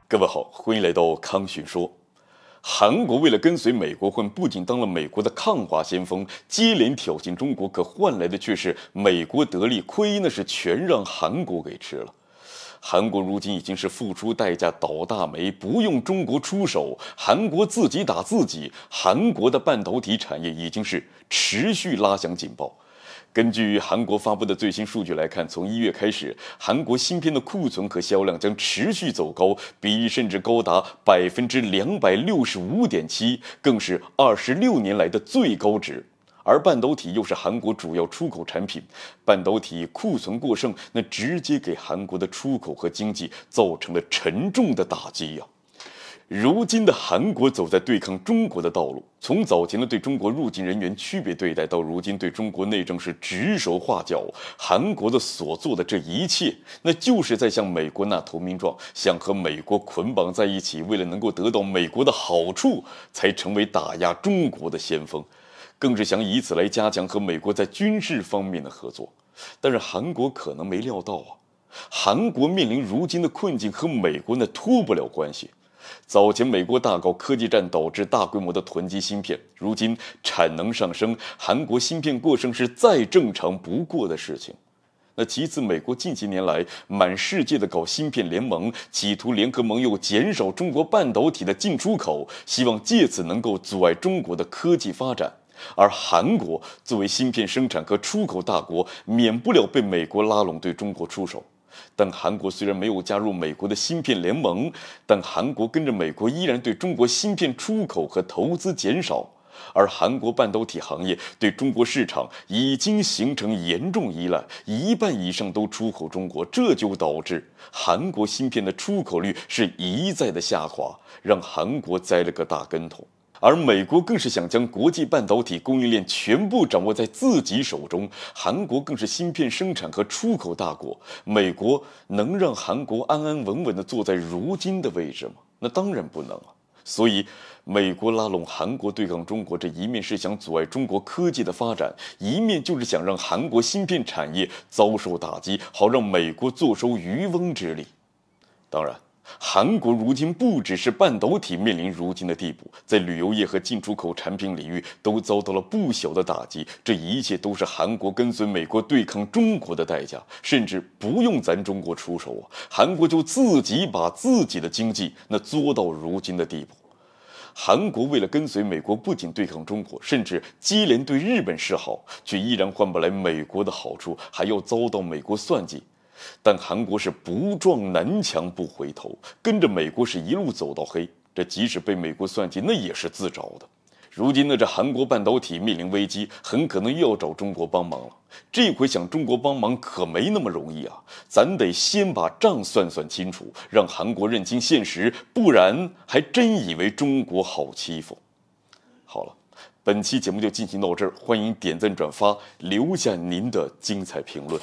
各位好，欢迎来到康讯说。韩国为了跟随美国混，不仅当了美国的抗华先锋，接连挑衅中国，可换来的却是美国得利，亏那是全让韩国给吃了。韩国如今已经是付出代价倒大霉，不用中国出手，韩国自己打自己。韩国的半导体产业已经是持续拉响警报。根据韩国发布的最新数据来看，从1月开始，韩国芯片的库存和销量将持续走高，比例甚至高达265.7%，更是26年来的最高值。而半导体又是韩国主要出口产品，半导体库存过剩，那直接给韩国的出口和经济造成了沉重的打击呀。如今的韩国走在对抗中国的道路，从早前的对中国入境人员区别对待，到如今对中国内政是指手画脚，韩国的所做的这一切，那就是在向美国那投名状，想和美国捆绑在一起，为了能够得到美国的好处，才成为打压中国的先锋，更是想以此来加强和美国在军事方面的合作。但是韩国可能没料到啊，韩国面临如今的困境和美国那脱不了关系。早前美国大搞科技战，导致大规模的囤积芯片，如今产能上升，韩国芯片过剩是再正常不过的事情。那其次，美国近些年来满世界的搞芯片联盟，企图联合盟友减少中国半导体的进出口，希望借此能够阻碍中国的科技发展。而韩国作为芯片生产和出口大国，免不了被美国拉拢对中国出手。但韩国虽然没有加入美国的芯片联盟，但韩国跟着美国依然对中国芯片出口和投资减少，而韩国半导体行业对中国市场已经形成严重依赖，1半以上都出口中国，这就导致韩国芯片的出口率是一再的下滑，让韩国栽了个大跟头。而美国更是想将国际半导体供应链全部掌握在自己手中，韩国更是芯片生产和出口大国，美国能让韩国安安稳稳地坐在如今的位置吗？那当然不能啊。所以美国拉拢韩国对抗中国，这一面是想阻碍中国科技的发展，一面就是想让韩国芯片产业遭受打击，好让美国坐收渔翁之利。当然，韩国如今不只是半导体面临如今的地步，在旅游业和进出口产品领域都遭到了不小的打击，这一切都是韩国跟随美国对抗中国的代价，甚至不用咱中国出手啊，韩国就自己把自己的经济那作到如今的地步。韩国为了跟随美国，不仅对抗中国，甚至接连对日本示好，却依然换不来美国的好处，还要遭到美国算计。但韩国是不撞南墙不回头，跟着美国是一路走到黑，这即使被美国算计，那也是自找的。如今呢，这韩国半导体面临危机，很可能又要找中国帮忙了。这回想中国帮忙可没那么容易啊，咱得先把账算算清楚，让韩国认清现实，不然还真以为中国好欺负。好了，本期节目就进行到这儿，欢迎点赞转发，留下您的精彩评论。